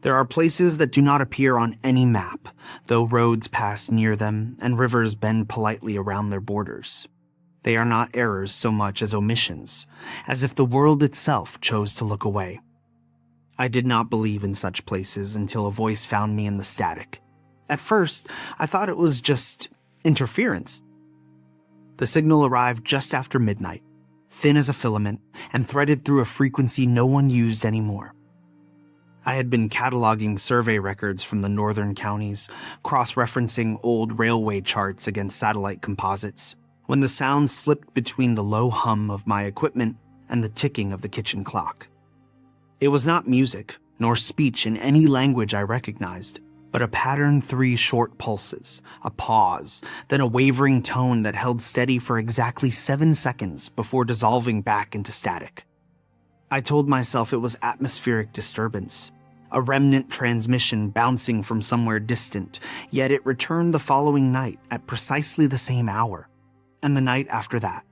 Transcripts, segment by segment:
There are places that do not appear on any map, though roads pass near them and rivers bend politely around their borders. They are not errors so much as omissions, as if the world itself chose to look away. I did not believe in such places until a voice found me in the static. At first, I thought it was just interference. The signal arrived just after midnight, thin as a filament and threaded through a frequency no one used anymore. I had been cataloging survey records from the northern counties, cross-referencing old railway charts against satellite composites, when the sound slipped between the low hum of my equipment and the ticking of the kitchen clock. It was not music, nor speech in any language I recognized, but a pattern 3 short pulses, a pause, then a wavering tone that held steady for exactly 7 seconds before dissolving back into static. I told myself it was atmospheric disturbance, a remnant transmission bouncing from somewhere distant, yet it returned the following night at precisely the same hour, and the night after that.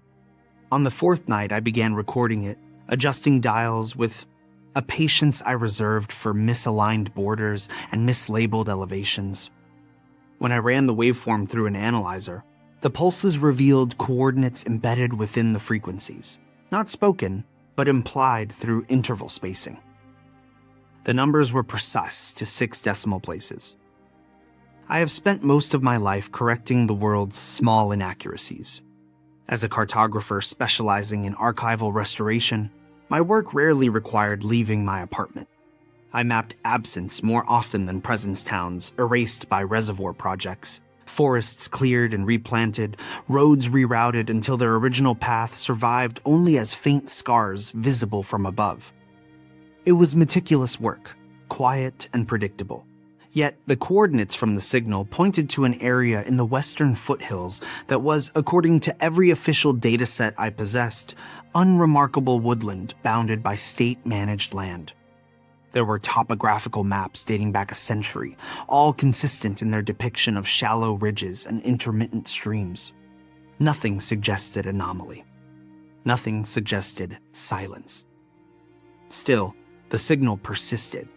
On the 4th night, I began recording it, adjusting dials with a patience I reserved for misaligned borders and mislabeled elevations. When I ran the waveform through an analyzer, the pulses revealed coordinates embedded within the frequencies, not spoken, but implied through interval spacing. The numbers were precise to 6 decimal places. I have spent most of my life correcting the world's small inaccuracies. As a cartographer specializing in archival restoration, my work rarely required leaving my apartment. I mapped absence more often than presence towns erased by reservoir projects, forests cleared and replanted, roads rerouted until their original path survived only as faint scars visible from above. It was meticulous work, quiet and predictable. Yet the coordinates from the signal pointed to an area in the western foothills that was, according to every official dataset I possessed, unremarkable woodland bounded by state-managed land. There were topographical maps dating back a century, all consistent in their depiction of shallow ridges and intermittent streams. Nothing suggested anomaly. Nothing suggested silence. Still, the signal persisted.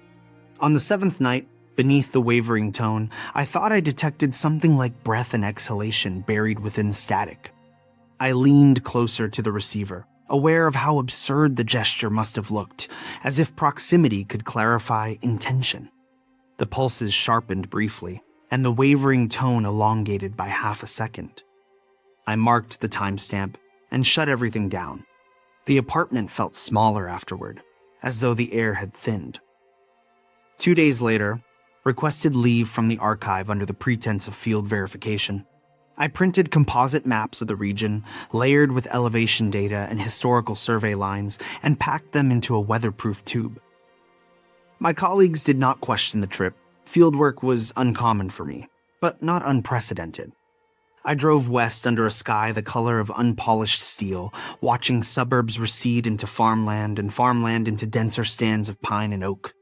On the 7th night, beneath the wavering tone, I thought I detected something like breath and exhalation buried within static. I leaned closer to the receiver, aware of how absurd the gesture must have looked, as if proximity could clarify intention. The pulses sharpened briefly, and the wavering tone elongated by half a second. I marked the timestamp and shut everything down. The apartment felt smaller afterward, as though the air had thinned. 2 days later, requested leave from the archive under the pretense of field verification. I printed composite maps of the region, layered with elevation data and historical survey lines, and packed them into a weatherproof tube. My colleagues did not question the trip. Fieldwork was uncommon for me, but not unprecedented. I drove west under a sky the color of unpolished steel, watching suburbs recede into farmland and farmland into denser stands of pine and oak.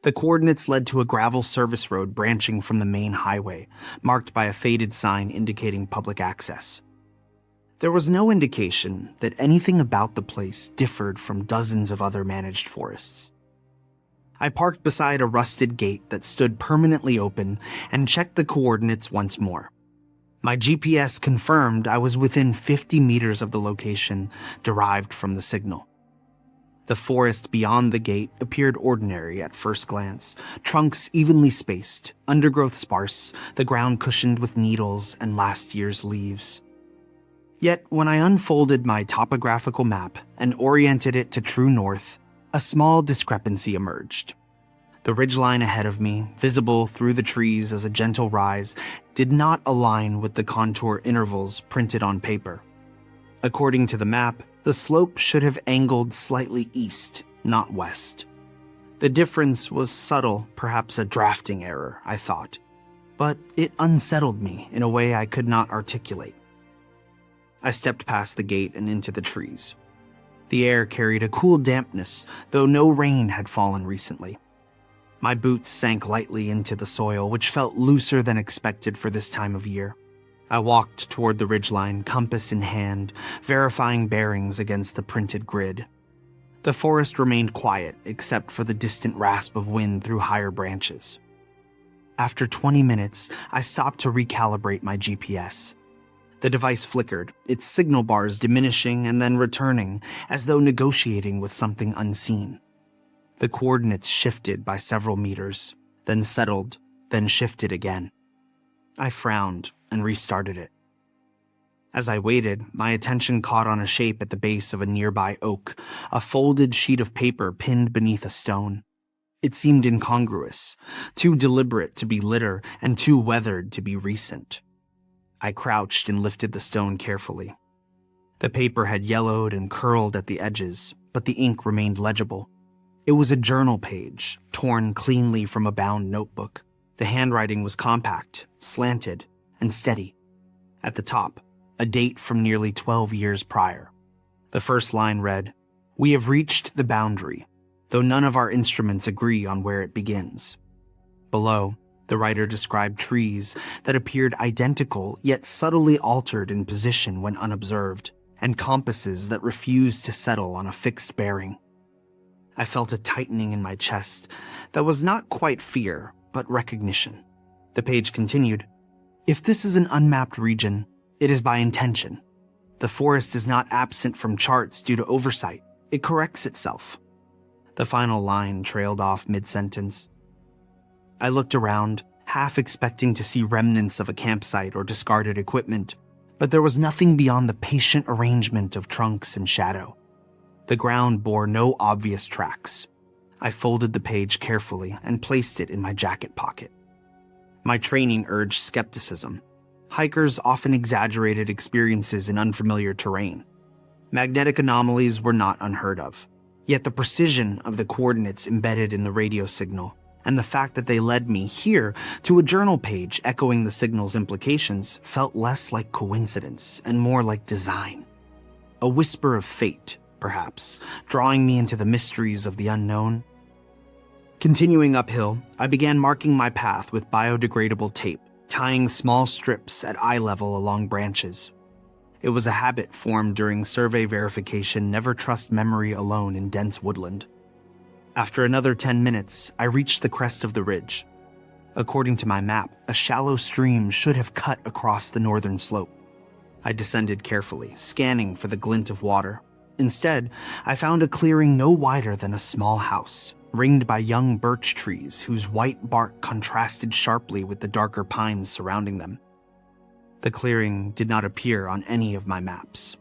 The coordinates led to a gravel service road branching from the main highway, marked by a faded sign indicating public access. There was no indication that anything about the place differed from dozens of other managed forests. I parked beside a rusted gate that stood permanently open and checked the coordinates once more. My GPS confirmed I was within 50 meters of the location derived from the signal. The forest beyond the gate appeared ordinary at first glance, trunks evenly spaced, undergrowth sparse, the ground cushioned with needles and last year's leaves. Yet when I unfolded my topographical map and oriented it to true north, a small discrepancy emerged. The ridgeline ahead of me, visible through the trees as a gentle rise, did not align with the contour intervals printed on paper. According to the map, the slope should have angled slightly east, not west. The difference was subtle, perhaps a drafting error, I thought, but it unsettled me in a way I could not articulate. I stepped past the gate and into the trees. The air carried a cool dampness, though no rain had fallen recently. My boots sank lightly into the soil, which felt looser than expected for this time of year. I walked toward the ridgeline, compass in hand, verifying bearings against the printed grid. The forest remained quiet except for the distant rasp of wind through higher branches. After 20 minutes, I stopped to recalibrate my GPS. The device flickered, its signal bars diminishing and then returning, as though negotiating with something unseen. The coordinates shifted by several meters, then settled, then shifted again. I frowned and restarted it. As I waited, my attention caught on a shape at the base of a nearby oak, a folded sheet of paper pinned beneath a stone. It seemed incongruous, too deliberate to be litter and too weathered to be recent. I crouched and lifted the stone carefully. The paper had yellowed and curled at the edges, but the ink remained legible. It was a journal page, torn cleanly from a bound notebook. The handwriting was compact, slanted, and steady. At the top, a date from nearly 12 years prior. The first line read, "We have reached the boundary, though none of our instruments agree on where it begins." Below, the writer described trees that appeared identical yet subtly altered in position when unobserved, and compasses that refused to settle on a fixed bearing. I felt a tightening in my chest that was not quite fear, but recognition. The page continued, "If this is an unmapped region, it is by intention. The forest is not absent from charts due to oversight. It corrects itself." The final line trailed off mid-sentence. I looked around, half expecting to see remnants of a campsite or discarded equipment, but there was nothing beyond the patient arrangement of trunks and shadow. The ground bore no obvious tracks. I folded the page carefully and placed it in my jacket pocket. My training urged skepticism. Hikers often exaggerated experiences in unfamiliar terrain. Magnetic anomalies were not unheard of. Yet the precision of the coordinates embedded in the radio signal, and the fact that they led me here to a journal page echoing the signal's implications, felt less like coincidence and more like design. A whisper of fate, perhaps, drawing me into the mysteries of the unknown. Continuing uphill, I began marking my path with biodegradable tape, tying small strips at eye level along branches. It was a habit formed during survey verification never trust memory alone in dense woodland. After another 10 minutes, I reached the crest of the ridge. According to my map, a shallow stream should have cut across the northern slope. I descended carefully, scanning for the glint of water. Instead, I found a clearing no wider than a small house, ringed by young birch trees whose white bark contrasted sharply with the darker pines surrounding them. The clearing did not appear on any of my maps.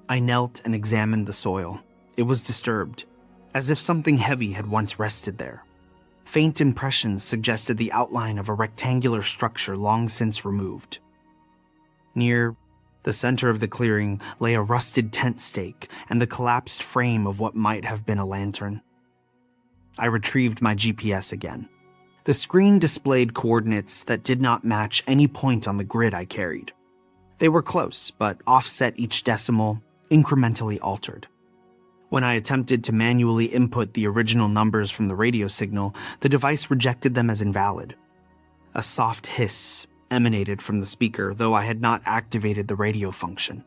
I knelt and examined the soil. It was disturbed, as if something heavy had once rested there. Faint impressions suggested the outline of a rectangular structure long since removed. Near the center of the clearing lay a rusted tent stake and the collapsed frame of what might have been a lantern. I retrieved my GPS again. The screen displayed coordinates that did not match any point on the grid I carried. They were close, but offset each decimal, incrementally altered. When I attempted to manually input the original numbers from the radio signal, the device rejected them as invalid. A soft hiss emanated from the speaker, though I had not activated the radio function.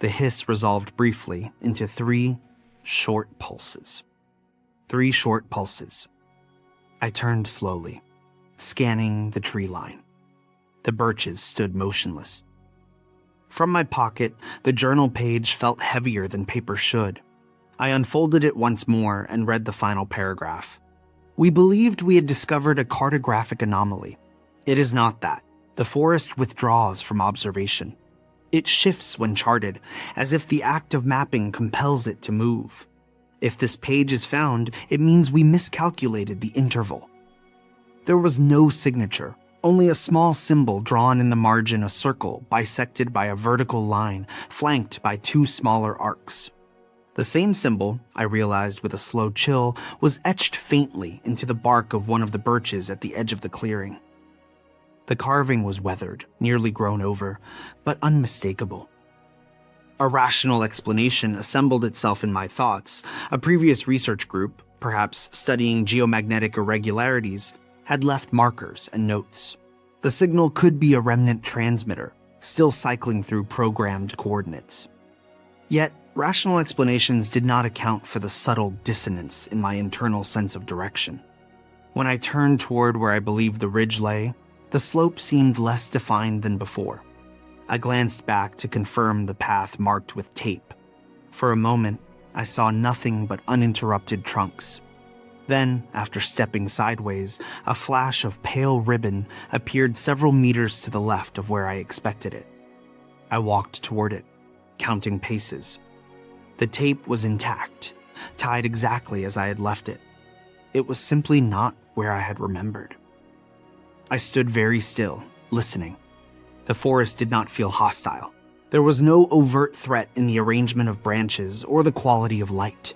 The hiss resolved briefly into 3 short pulses. 3 short pulses. I turned slowly, scanning the tree line. The birches stood motionless. From my pocket, the journal page felt heavier than paper should. I unfolded it once more and read the final paragraph. We believed we had discovered a cartographic anomaly. It is not that. The forest withdraws from observation. It shifts when charted, as if the act of mapping compels it to move. If this page is found, it means we miscalculated the interval. There was no signature, only a small symbol drawn in the margin, a circle bisected by a vertical line, flanked by 2 smaller arcs. The same symbol, I realized with a slow chill, was etched faintly into the bark of one of the birches at the edge of the clearing. The carving was weathered, nearly grown over, but unmistakable. A rational explanation assembled itself in my thoughts. A previous research group, perhaps studying geomagnetic irregularities, had left markers and notes. The signal could be a remnant transmitter, still cycling through programmed coordinates. Yet, rational explanations did not account for the subtle dissonance in my internal sense of direction. When I turned toward where I believed the ridge lay, the slope seemed less defined than before. I glanced back to confirm the path marked with tape. For a moment, I saw nothing but uninterrupted trunks. Then, after stepping sideways, a flash of pale ribbon appeared several meters to the left of where I expected it. I walked toward it, counting paces. The tape was intact, tied exactly as I had left it. It was simply not where I had remembered. I stood very still, listening. The forest did not feel hostile. There was no overt threat in the arrangement of branches or the quality of light.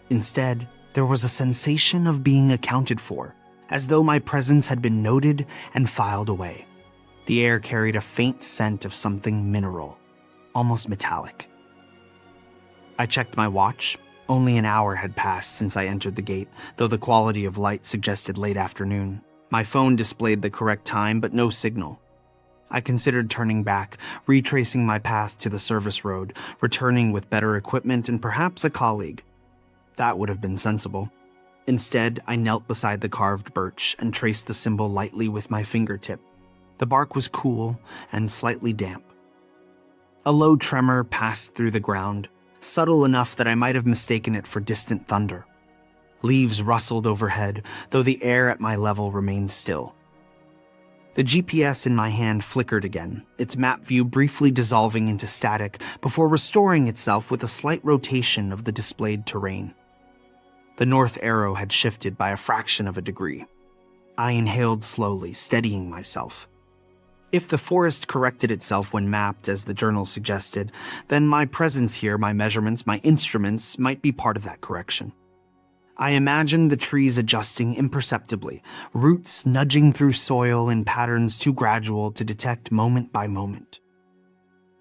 Instead, there was a sensation of being accounted for, as though my presence had been noted and filed away. The air carried a faint scent of something mineral, almost metallic. I checked my watch. Only an hour had passed since I entered the gate, though the quality of light suggested late afternoon. My phone displayed the correct time, but no signal. I considered turning back, retracing my path to the service road, returning with better equipment and perhaps a colleague. That would have been sensible. Instead, I knelt beside the carved birch and traced the symbol lightly with my fingertip. The bark was cool and slightly damp. A low tremor passed through the ground, subtle enough that I might have mistaken it for distant thunder. Leaves rustled overhead, though the air at my level remained still. The GPS in my hand flickered again, its map view briefly dissolving into static before restoring itself with a slight rotation of the displayed terrain. The north arrow had shifted by a fraction of a degree. I inhaled slowly, steadying myself. If the forest corrected itself when mapped, as the journal suggested, then my presence here, my measurements, my instruments might be part of that correction. I imagined the trees adjusting imperceptibly, roots nudging through soil in patterns too gradual to detect moment by moment.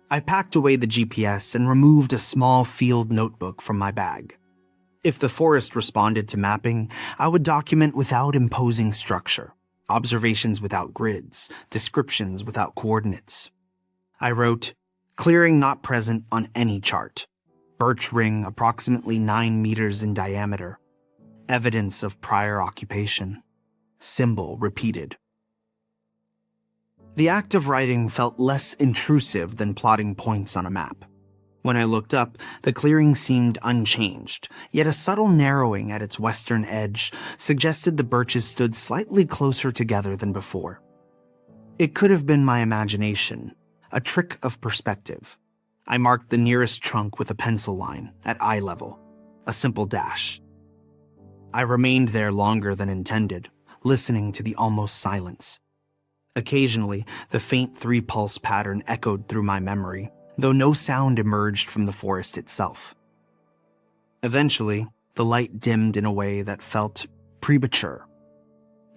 I packed away the GPS and removed a small field notebook from my bag. If the forest responded to mapping, I would document without imposing structure, observations without grids, descriptions without coordinates. I wrote, "Clearing not present on any chart. Birch ring approximately 9 meters in diameter. Evidence of prior occupation. Symbol repeated." The act of writing felt less intrusive than plotting points on a map. When I looked up, the clearing seemed unchanged, yet a subtle narrowing at its western edge suggested the birches stood slightly closer together than before. It could have been my imagination, a trick of perspective. I marked the nearest trunk with a pencil line, at eye level, a simple dash. I remained there longer than intended, listening to the almost silence. Occasionally, the faint 3-pulse pattern echoed through my memory, though no sound emerged from the forest itself. Eventually, the light dimmed in a way that felt premature.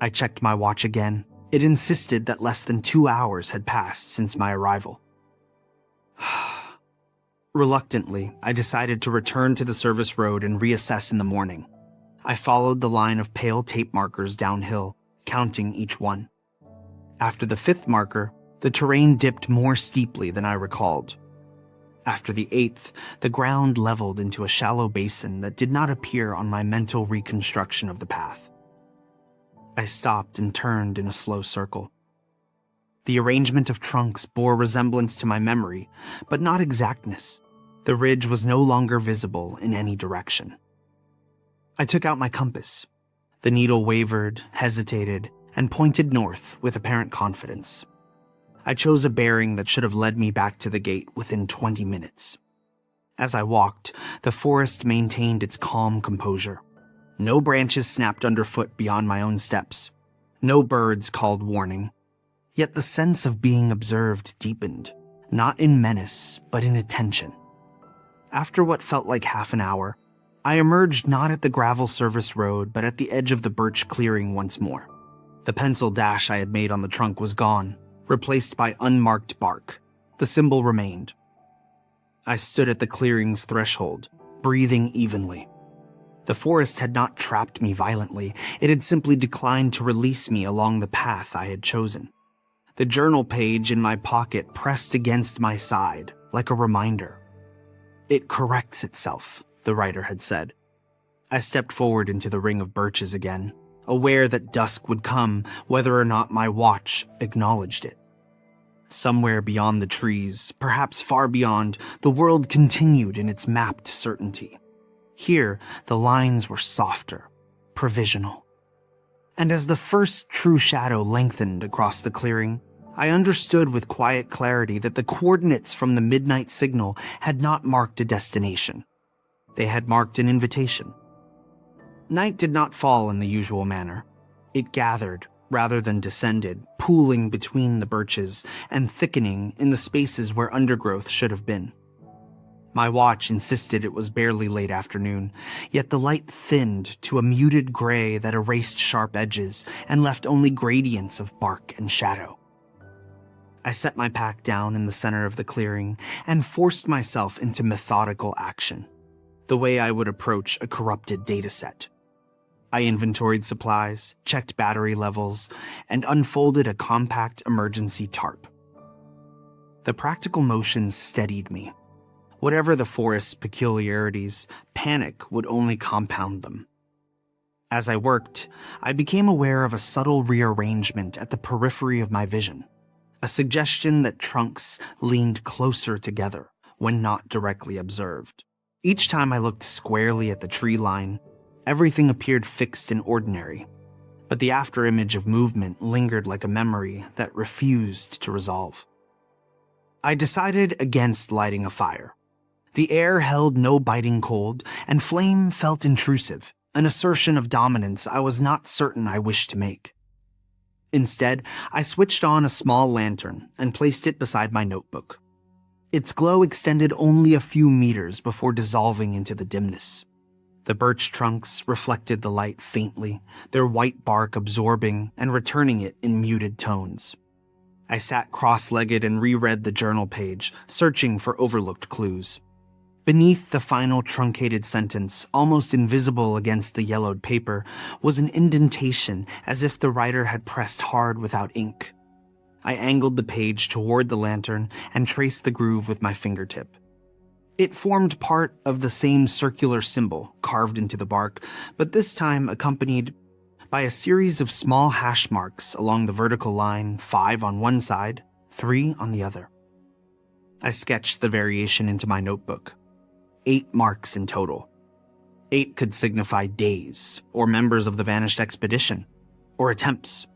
I checked my watch again. It insisted that less than 2 hours had passed since my arrival. Reluctantly, I decided to return to the service road and reassess in the morning. I followed the line of pale tape markers downhill, counting each one. After the 5th marker, the terrain dipped more steeply than I recalled. After the 8th, the ground leveled into a shallow basin that did not appear on my mental reconstruction of the path. I stopped and turned in a slow circle. The arrangement of trunks bore resemblance to my memory, but not exactness. The ridge was no longer visible in any direction. I took out my compass. The needle wavered, hesitated, and pointed north with apparent confidence. I chose a bearing that should have led me back to the gate within 20 minutes. As I walked, the forest maintained its calm composure. No branches snapped underfoot beyond my own steps. No birds called warning. Yet the sense of being observed deepened, not in menace, but in attention. After what felt like half an hour, I emerged not at the gravel service road, but at the edge of the birch clearing once more. The pencil dash I had made on the trunk was gone, replaced by unmarked bark. The symbol remained. I stood at the clearing's threshold, breathing evenly. The forest had not trapped me violently. It had simply declined to release me along the path I had chosen. The journal page in my pocket pressed against my side, like a reminder. "It corrects itself," the writer had said. I stepped forward into the ring of birches again, aware that dusk would come whether or not my watch acknowledged it. Somewhere beyond the trees, perhaps far beyond, the world continued in its mapped certainty. Here, the lines were softer, provisional. And as the first true shadow lengthened across the clearing, I understood with quiet clarity that the coordinates from the midnight signal had not marked a destination. They had marked an invitation. Night did not fall in the usual manner. It gathered, rather than descended, pooling between the birches and thickening in the spaces where undergrowth should have been. My watch insisted it was barely late afternoon, yet the light thinned to a muted gray that erased sharp edges and left only gradients of bark and shadow. I set my pack down in the center of the clearing and forced myself into methodical action, the way I would approach a corrupted dataset. I inventoried supplies, checked battery levels, and unfolded a compact emergency tarp. The practical motion steadied me. Whatever the forest's peculiarities, panic would only compound them. As I worked, I became aware of a subtle rearrangement at the periphery of my vision, a suggestion that trunks leaned closer together when not directly observed. Each time I looked squarely at the tree line, everything appeared fixed and ordinary, but the afterimage of movement lingered like a memory that refused to resolve. I decided against lighting a fire. The air held no biting cold, and flame felt intrusive, an assertion of dominance I was not certain I wished to make. Instead, I switched on a small lantern and placed it beside my notebook. Its glow extended only a few meters before dissolving into the dimness. The birch trunks reflected the light faintly, their white bark absorbing and returning it in muted tones. I sat cross-legged and reread the journal page, searching for overlooked clues. Beneath the final truncated sentence, almost invisible against the yellowed paper, was an indentation as if the writer had pressed hard without ink. I angled the page toward the lantern and traced the groove with my fingertip. It formed part of the same circular symbol carved into the bark, but this time accompanied by a series of small hash marks along the vertical line, 5 on one side, 3 on the other. I sketched the variation into my notebook. 8 marks in total. 8 could signify days, or members of the vanished expedition, or attempts.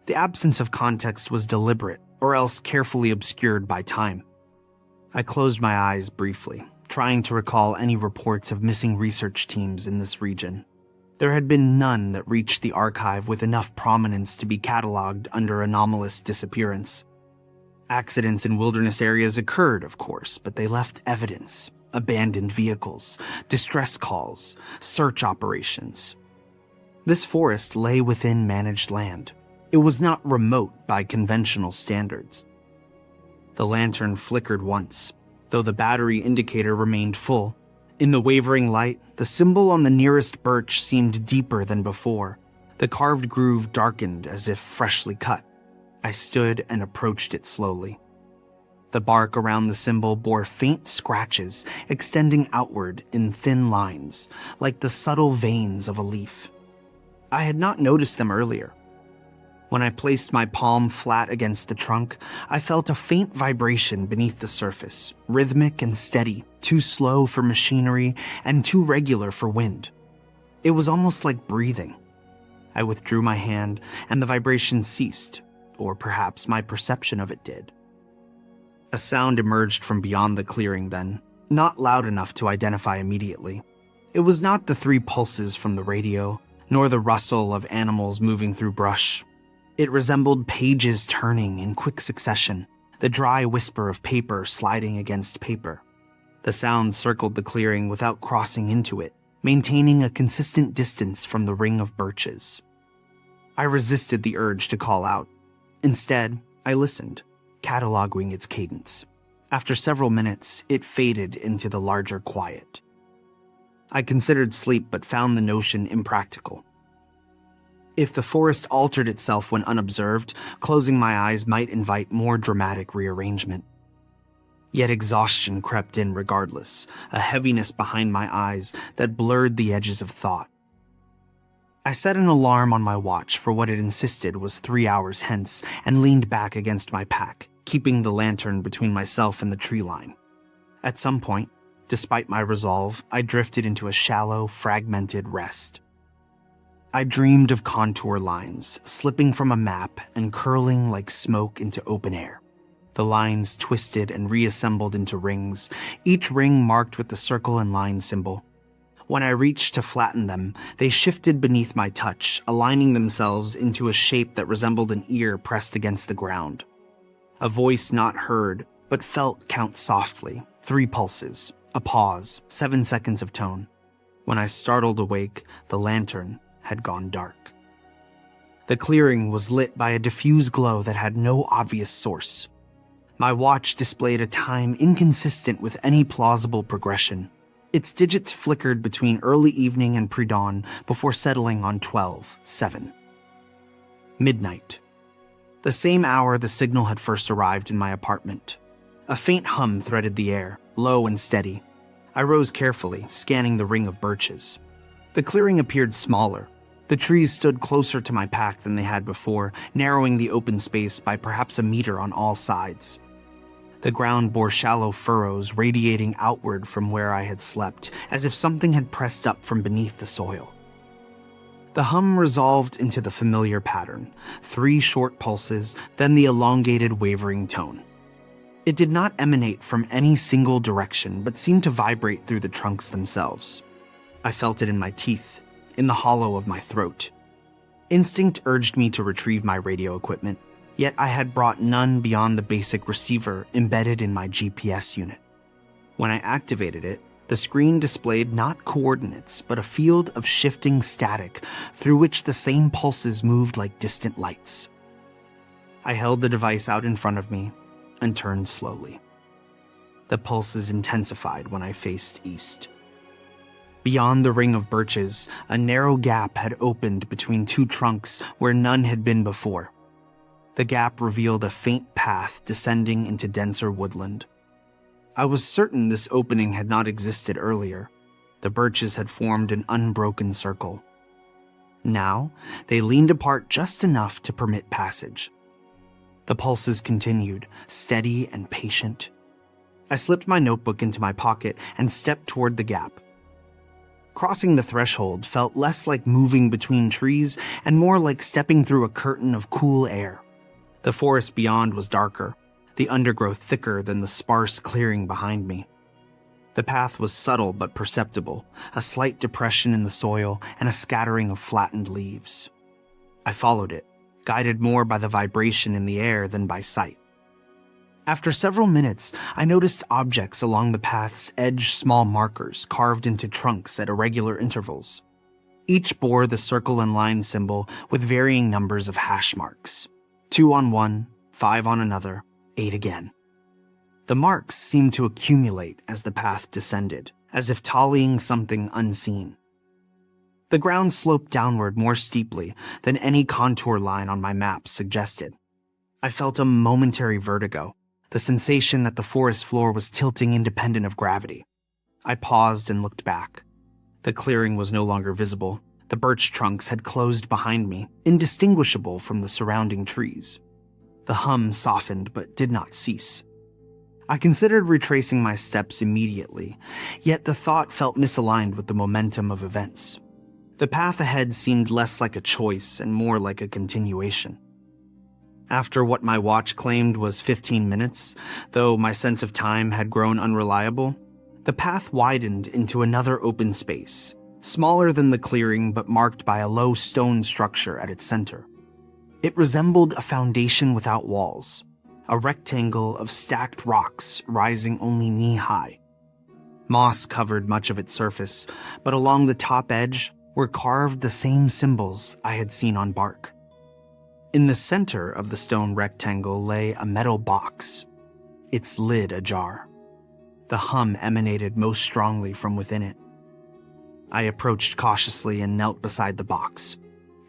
The absence of context was deliberate, or else carefully obscured by time. I closed my eyes briefly, trying to recall any reports of missing research teams in this region. There had been none that reached the archive with enough prominence to be cataloged under anomalous disappearance. Accidents in wilderness areas occurred, of course, but they left evidence. Abandoned vehicles, distress calls, search operations. This forest lay within managed land. It was not remote by conventional standards. The lantern flickered once, though the battery indicator remained full. In the wavering light, the symbol on the nearest birch seemed deeper than before. The carved groove darkened as if freshly cut. I stood and approached it slowly. The bark around the symbol bore faint scratches extending outward in thin lines, like the subtle veins of a leaf. I had not noticed them earlier. When I placed my palm flat against the trunk, I felt a faint vibration beneath the surface, rhythmic and steady, too slow for machinery and too regular for wind. It was almost like breathing. I withdrew my hand, and the vibration ceased, or perhaps my perception of it did. A sound emerged from beyond the clearing then, not loud enough to identify immediately. It was not the 3 pulses from the radio, nor the rustle of animals moving through brush. It resembled pages turning in quick succession, the dry whisper of paper sliding against paper. The sound circled the clearing without crossing into it, maintaining a consistent distance from the ring of birches. I resisted the urge to call out. Instead, I listened, cataloging its cadence. After several minutes, it faded into the larger quiet. I considered sleep but found the notion impractical. If the forest altered itself when unobserved, closing my eyes might invite more dramatic rearrangement. Yet exhaustion crept in regardless, a heaviness behind my eyes that blurred the edges of thought. I set an alarm on my watch for what it insisted was 3 hours hence and leaned back against my pack, keeping the lantern between myself and the tree line. At some point, despite my resolve, I drifted into a shallow, fragmented rest. I dreamed of contour lines, slipping from a map and curling like smoke into open air. The lines twisted and reassembled into rings, each ring marked with the circle and line symbol. When I reached to flatten them, they shifted beneath my touch, aligning themselves into a shape that resembled an ear pressed against the ground. A voice not heard, but felt count softly, 3 pulses, a pause, 7 seconds of tone. When I startled awake, the lantern had gone dark. The clearing was lit by a diffuse glow that had no obvious source. My watch displayed a time inconsistent with any plausible progression. Its digits flickered between early evening and pre-dawn before settling on 12:07. Midnight. The same hour the signal had first arrived in my apartment. A faint hum threaded the air, low and steady. I rose carefully, scanning the ring of birches. The clearing appeared smaller. The trees stood closer to my pack than they had before, narrowing the open space by perhaps a meter on all sides. The ground bore shallow furrows radiating outward from where I had slept, as if something had pressed up from beneath the soil. The hum resolved into the familiar pattern, 3 short pulses, then the elongated, wavering tone. It did not emanate from any single direction, but seemed to vibrate through the trunks themselves. I felt it in my teeth, in the hollow of my throat. Instinct urged me to retrieve my radio equipment, yet I had brought none beyond the basic receiver embedded in my GPS unit. When I activated it, the screen displayed not coordinates, but a field of shifting static through which the same pulses moved like distant lights. I held the device out in front of me and turned slowly. The pulses intensified when I faced east. Beyond the ring of birches, a narrow gap had opened between 2 trunks where none had been before. The gap revealed a faint path descending into denser woodland. I was certain this opening had not existed earlier. The birches had formed an unbroken circle. Now, they leaned apart just enough to permit passage. The pulses continued, steady and patient. I slipped my notebook into my pocket and stepped toward the gap. Crossing the threshold felt less like moving between trees and more like stepping through a curtain of cool air. The forest beyond was darker, the undergrowth thicker than the sparse clearing behind me. The path was subtle but perceptible, a slight depression in the soil and a scattering of flattened leaves. I followed it, guided more by the vibration in the air than by sight. After several minutes, I noticed objects along the path's edge, small markers carved into trunks at irregular intervals. Each bore the circle and line symbol with varying numbers of hash marks. 2 on one, 5 on another, 8 again. The marks seemed to accumulate as the path descended, as if tallying something unseen. The ground sloped downward more steeply than any contour line on my map suggested. I felt a momentary vertigo, the sensation that the forest floor was tilting independent of gravity. I paused and looked back. The clearing was no longer visible. The birch trunks had closed behind me, indistinguishable from the surrounding trees. The hum softened but did not cease. I considered retracing my steps immediately, yet the thought felt misaligned with the momentum of events. The path ahead seemed less like a choice and more like a continuation. After what my watch claimed was 15 minutes, though my sense of time had grown unreliable, the path widened into another open space, smaller than the clearing but marked by a low stone structure at its center. It resembled a foundation without walls, a rectangle of stacked rocks rising only knee-high. Moss covered much of its surface, but along the top edge were carved the same symbols I had seen on bark. In the center of the stone rectangle lay a metal box, its lid ajar. The hum emanated most strongly from within it. I approached cautiously and knelt beside the box.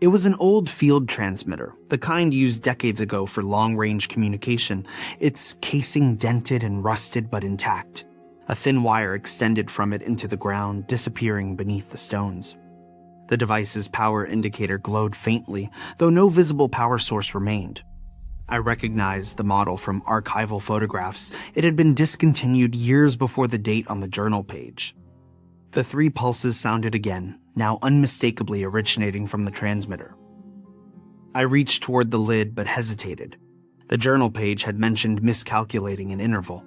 It was an old field transmitter, the kind used decades ago for long-range communication, its casing dented and rusted but intact. A thin wire extended from it into the ground, disappearing beneath the stones. The device's power indicator glowed faintly, though no visible power source remained. I recognized the model from archival photographs. It had been discontinued years before the date on the journal page. The 3 pulses sounded again, now unmistakably originating from the transmitter. I reached toward the lid but hesitated. The journal page had mentioned miscalculating an interval.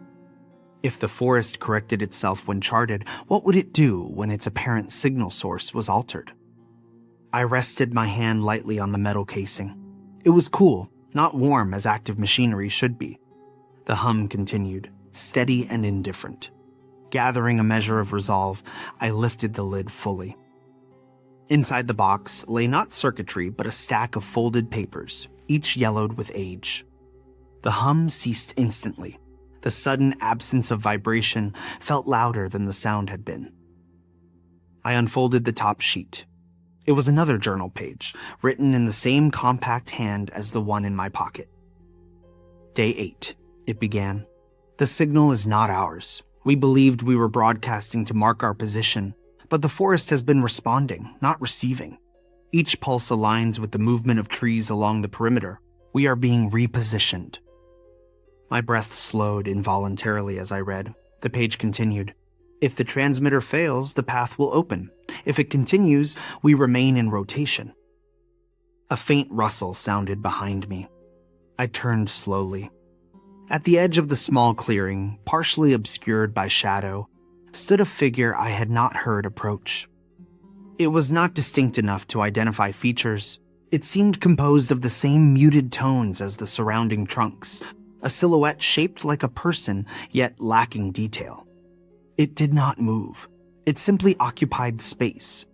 If the forest corrected itself when charted, what would it do when its apparent signal source was altered? I rested my hand lightly on the metal casing. It was cool, not warm as active machinery should be. The hum continued, steady and indifferent. Gathering a measure of resolve, I lifted the lid fully. Inside the box lay not circuitry, but a stack of folded papers, each yellowed with age. The hum ceased instantly. The sudden absence of vibration felt louder than the sound had been. I unfolded the top sheet. It was another journal page, written in the same compact hand as the one in my pocket. Day 8, it began. The signal is not ours. We believed we were broadcasting to mark our position, but the forest has been responding, not receiving. Each pulse aligns with the movement of trees along the perimeter. We are being repositioned. My breath slowed involuntarily as I read. The page continued. If the transmitter fails, the path will open. If it continues, we remain in rotation. A faint rustle sounded behind me. I turned slowly. At the edge of the small clearing, partially obscured by shadow, stood a figure I had not heard approach. It was not distinct enough to identify features. It seemed composed of the same muted tones as the surrounding trunks, a silhouette shaped like a person, yet lacking detail. It did not move. It simply occupied space.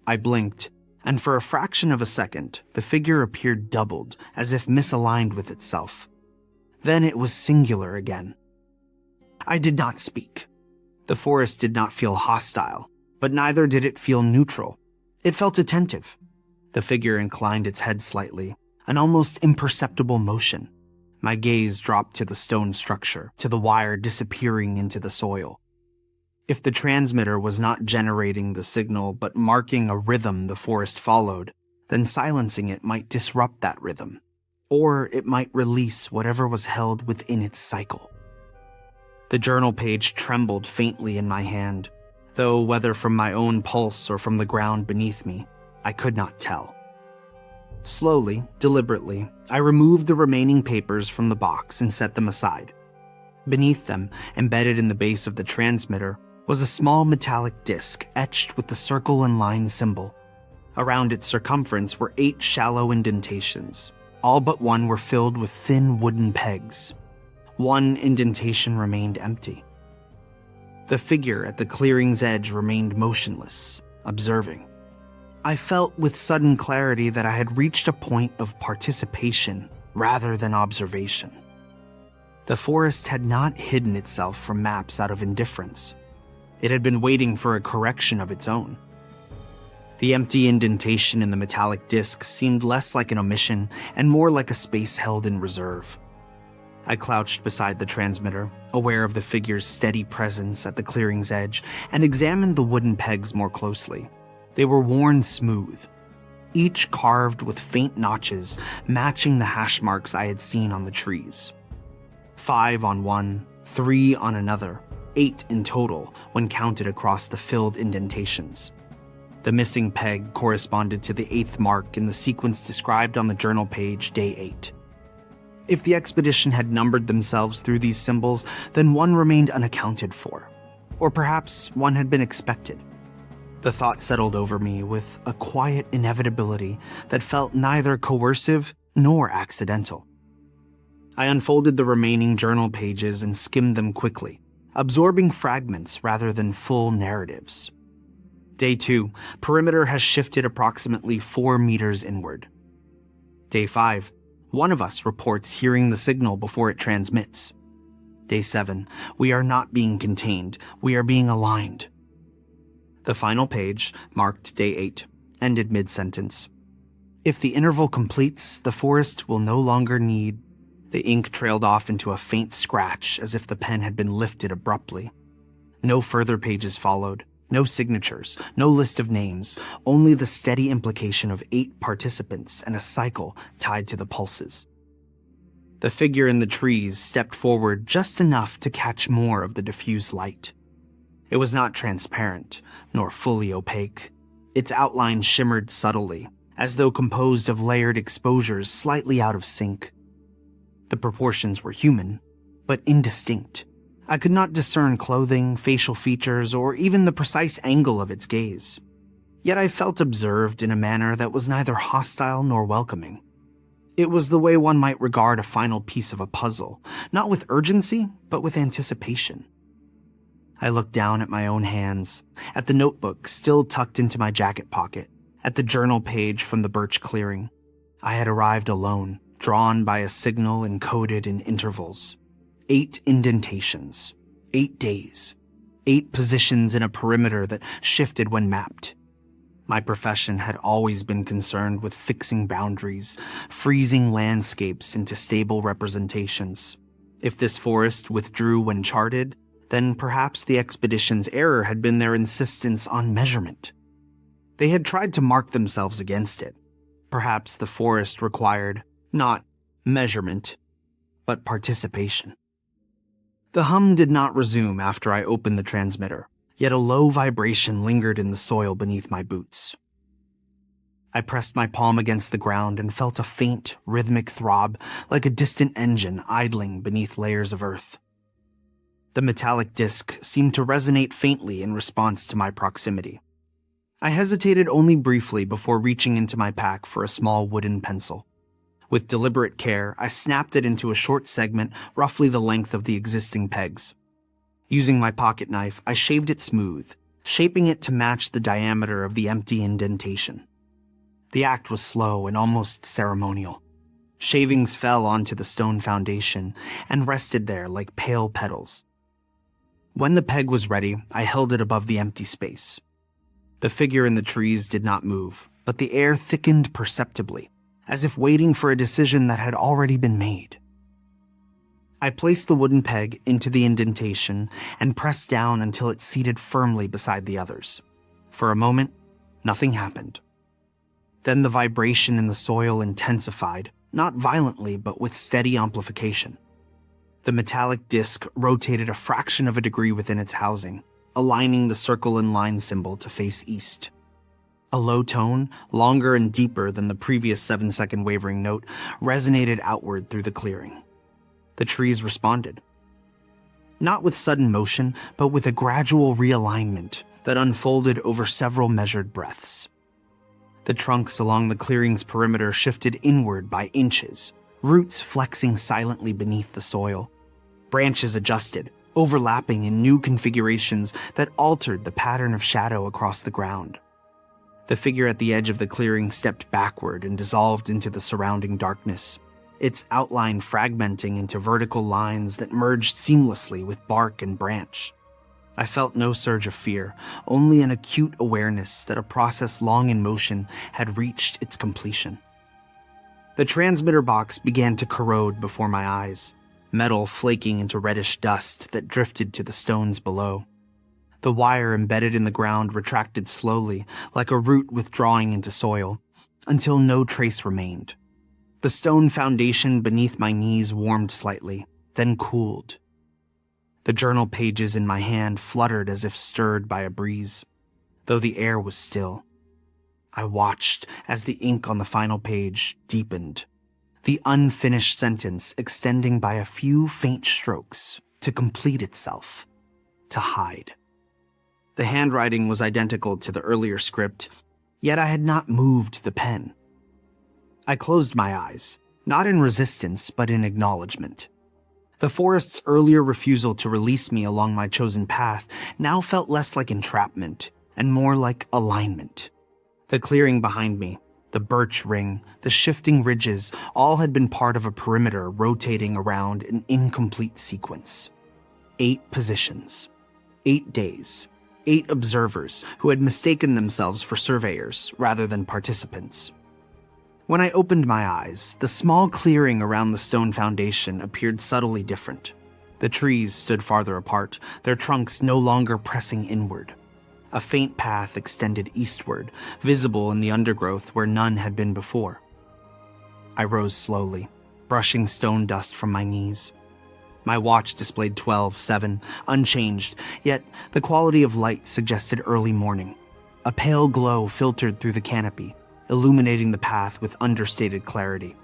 I blinked, and for a fraction of a second, the figure appeared doubled, as if misaligned with itself. Then it was singular again. I did not speak. The forest did not feel hostile, but neither did it feel neutral. It felt attentive. The figure inclined its head slightly, an almost imperceptible motion. My gaze dropped to the stone structure, to the wire disappearing into the soil. If the transmitter was not generating the signal but marking a rhythm the forest followed, then silencing it might disrupt that rhythm, or it might release whatever was held within its cycle. The journal page trembled faintly in my hand, though whether from my own pulse or from the ground beneath me, I could not tell. Slowly, deliberately, I removed the remaining papers from the box and set them aside. Beneath them, embedded in the base of the transmitter, was a small metallic disc etched with the circle and line symbol. Around its circumference were 8 shallow indentations. All but one were filled with thin wooden pegs. One indentation remained empty. The figure at the clearing's edge remained motionless, observing. I felt with sudden clarity that I had reached a point of participation rather than observation. The forest had not hidden itself from maps out of indifference. It had been waiting for a correction of its own. The empty indentation in the metallic disc seemed less like an omission and more like a space held in reserve. I crouched beside the transmitter, aware of the figure's steady presence at the clearing's edge, and examined the wooden pegs more closely. They were worn smooth, each carved with faint notches matching the hash marks I had seen on the trees. 5 on one, 3 on another, 8 in total when counted across the filled indentations. The missing peg corresponded to the 8th mark in the sequence described on the journal page, day 8. If the expedition had numbered themselves through these symbols, then one remained unaccounted for. Or perhaps one had been expected. The thought settled over me with a quiet inevitability that felt neither coercive nor accidental. I unfolded the remaining journal pages and skimmed them quickly, absorbing fragments rather than full narratives. Day 2, perimeter has shifted approximately 4 meters inward. Day 5, one of us reports hearing the signal before it transmits. Day 7, we are not being contained, we are being aligned. The final page, marked day 8, ended mid-sentence. If the interval completes, the forest will no longer need... The ink trailed off into a faint scratch as if the pen had been lifted abruptly. No further pages followed, no signatures, no list of names, only the steady implication of 8 participants and a cycle tied to the pulses. The figure in the trees stepped forward just enough to catch more of the diffused light. It was not transparent, nor fully opaque. Its outline shimmered subtly, as though composed of layered exposures slightly out of sync. The proportions were human, but indistinct. I could not discern clothing, facial features, or even the precise angle of its gaze. Yet I felt observed in a manner that was neither hostile nor welcoming. It was the way one might regard a final piece of a puzzle, not with urgency, but with anticipation. I looked down at my own hands, at the notebook still tucked into my jacket pocket, at the journal page from the birch clearing. I had arrived alone, drawn by a signal encoded in intervals. 8 indentations, 8 days, 8 positions in a perimeter that shifted when mapped. My profession had always been concerned with fixing boundaries, freezing landscapes into stable representations. If this forest withdrew when charted, then perhaps the expedition's error had been their insistence on measurement. They had tried to mark themselves against it. Perhaps the forest required not measurement, but participation. The hum did not resume after I opened the transmitter, yet a low vibration lingered in the soil beneath my boots. I pressed my palm against the ground and felt a faint, rhythmic throb like a distant engine idling beneath layers of earth. The metallic disc seemed to resonate faintly in response to my proximity. I hesitated only briefly before reaching into my pack for a small wooden pencil. With deliberate care, I snapped it into a short segment roughly the length of the existing pegs. Using my pocket knife, I shaved it smooth, shaping it to match the diameter of the empty indentation. The act was slow and almost ceremonial. Shavings fell onto the stone foundation and rested there like pale petals. When the peg was ready, I held it above the empty space. The figure in the trees did not move, but the air thickened perceptibly, as if waiting for a decision that had already been made. I placed the wooden peg into the indentation and pressed down until it seated firmly beside the others. For a moment, nothing happened. Then the vibration in the soil intensified, not violently but with steady amplification. The metallic disc rotated a fraction of a degree within its housing, aligning the circle and line symbol to face east. A low tone, longer and deeper than the previous 7-second wavering note, resonated outward through the clearing. The trees responded. Not with sudden motion, but with a gradual realignment that unfolded over several measured breaths. The trunks along the clearing's perimeter shifted inward by inches, roots flexing silently beneath the soil. Branches adjusted, overlapping in new configurations that altered the pattern of shadow across the ground. The figure at the edge of the clearing stepped backward and dissolved into the surrounding darkness, its outline fragmenting into vertical lines that merged seamlessly with bark and branch. I felt no surge of fear, only an acute awareness that a process long in motion had reached its completion. The transmitter box began to corrode before my eyes, metal flaking into reddish dust that drifted to the stones below. The wire embedded in the ground retracted slowly, like a root withdrawing into soil, until no trace remained. The stone foundation beneath my knees warmed slightly, then cooled. The journal pages in my hand fluttered as if stirred by a breeze, though the air was still. I watched as the ink on the final page deepened, the unfinished sentence extending by a few faint strokes to complete itself, to hide. The handwriting was identical to the earlier script, yet I had not moved the pen. I closed my eyes, not in resistance but in acknowledgement. The forest's earlier refusal to release me along my chosen path now felt less like entrapment and more like alignment. The clearing behind me, the birch ring, the shifting ridges, all had been part of a perimeter rotating around an incomplete sequence. 8 positions, 8 days, 8 observers who had mistaken themselves for surveyors rather than participants. When I opened my eyes, the small clearing around the stone foundation appeared subtly different. The trees stood farther apart, their trunks no longer pressing inward. A faint path extended eastward, visible in the undergrowth where none had been before. I rose slowly, brushing stone dust from my knees. My watch displayed 12:07, unchanged, yet the quality of light suggested early morning. A pale glow filtered through the canopy, illuminating the path with understated clarity.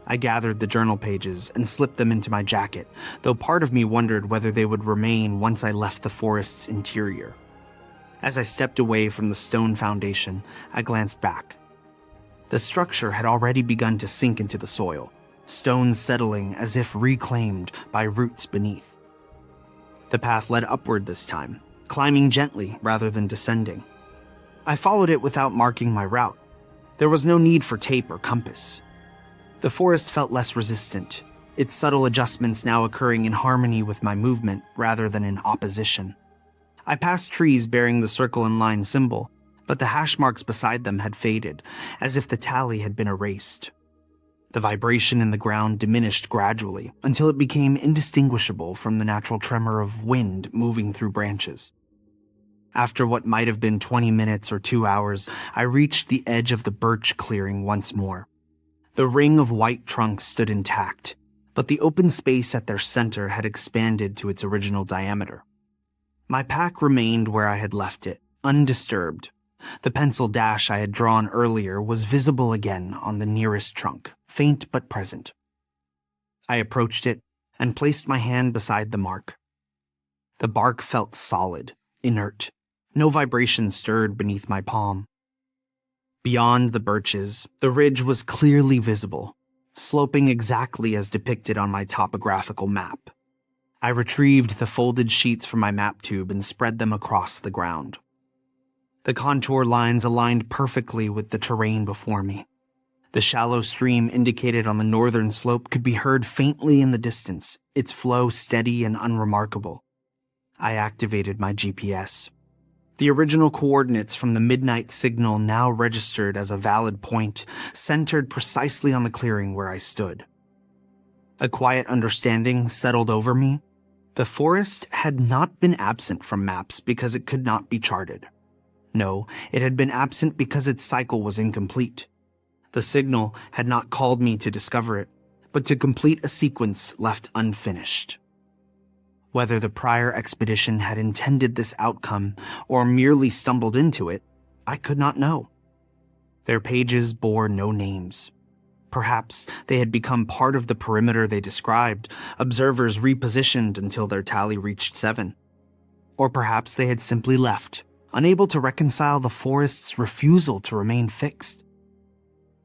I gathered the journal pages and slipped them into my jacket, though part of me wondered whether they would remain once I left the forest's interior. As I stepped away from the stone foundation, I glanced back. The structure had already begun to sink into the soil, stones settling as if reclaimed by roots beneath. The path led upward this time, climbing gently rather than descending. I followed it without marking my route. There was no need for tape or compass. The forest felt less resistant, its subtle adjustments now occurring in harmony with my movement rather than in opposition. I passed trees bearing the circle and line symbol, but the hash marks beside them had faded, as if the tally had been erased. The vibration in the ground diminished gradually until it became indistinguishable from the natural tremor of wind moving through branches. After what might have been 20 minutes or 2 hours, I reached the edge of the birch clearing once more. The ring of white trunks stood intact, but the open space at their center had expanded to its original diameter. My pack remained where I had left it, undisturbed. The pencil dash I had drawn earlier was visible again on the nearest trunk, faint but present. I approached it and placed my hand beside the mark. The bark felt solid, inert. No vibration stirred beneath my palm. Beyond the birches, the ridge was clearly visible, sloping exactly as depicted on my topographical map. I retrieved the folded sheets from my map tube and spread them across the ground. The contour lines aligned perfectly with the terrain before me. The shallow stream indicated on the northern slope could be heard faintly in the distance, its flow steady and unremarkable. I activated my GPS. The original coordinates from the midnight signal now registered as a valid point, centered precisely on the clearing where I stood. A quiet understanding settled over me. The forest had not been absent from maps because it could not be charted. No, it had been absent because its cycle was incomplete. The signal had not called me to discover it, but to complete a sequence left unfinished. Whether the prior expedition had intended this outcome or merely stumbled into it, I could not know. Their pages bore no names. Perhaps they had become part of the perimeter they described, observers repositioned until their tally reached 7. Or perhaps they had simply left, unable to reconcile the forest's refusal to remain fixed.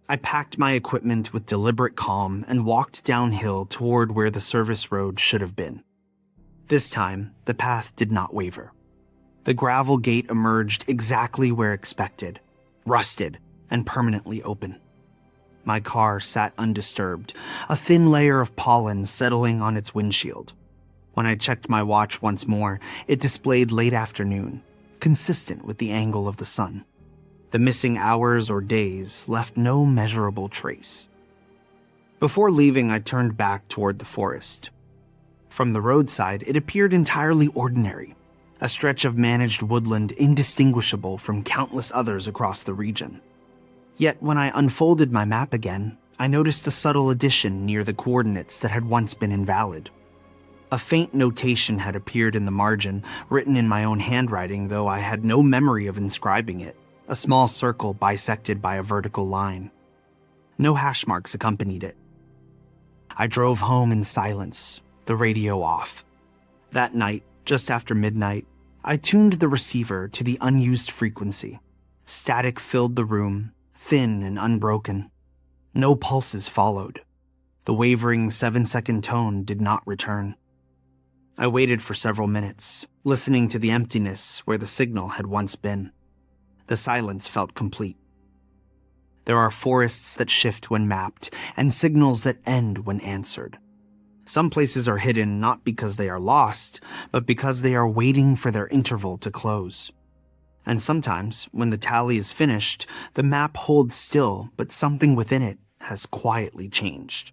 I packed my equipment with deliberate calm and walked downhill toward where the service road should have been. This time, the path did not waver. The gravel gate emerged exactly where expected, rusted and permanently open. My car sat undisturbed, a thin layer of pollen settling on its windshield. When I checked my watch once more, it displayed late afternoon, consistent with the angle of the sun. The missing hours or days left no measurable trace. Before leaving, I turned back toward the forest. From the roadside, it appeared entirely ordinary, a stretch of managed woodland indistinguishable from countless others across the region. Yet when I unfolded my map again, I noticed a subtle addition near the coordinates that had once been invalid. A faint notation had appeared in the margin, written in my own handwriting, though I had no memory of inscribing it, a small circle bisected by a vertical line. No hash marks accompanied it. I drove home in silence, the radio off. That night, just after midnight, I tuned the receiver to the unused frequency. Static filled the room, thin and unbroken. No pulses followed. The wavering 7-second tone did not return. I waited for several minutes, listening to the emptiness where the signal had once been. The silence felt complete. There are forests that shift when mapped, and signals that end when answered. Some places are hidden not because they are lost, but because they are waiting for their interval to close. And sometimes, when the tally is finished, the map holds still, but something within it has quietly changed.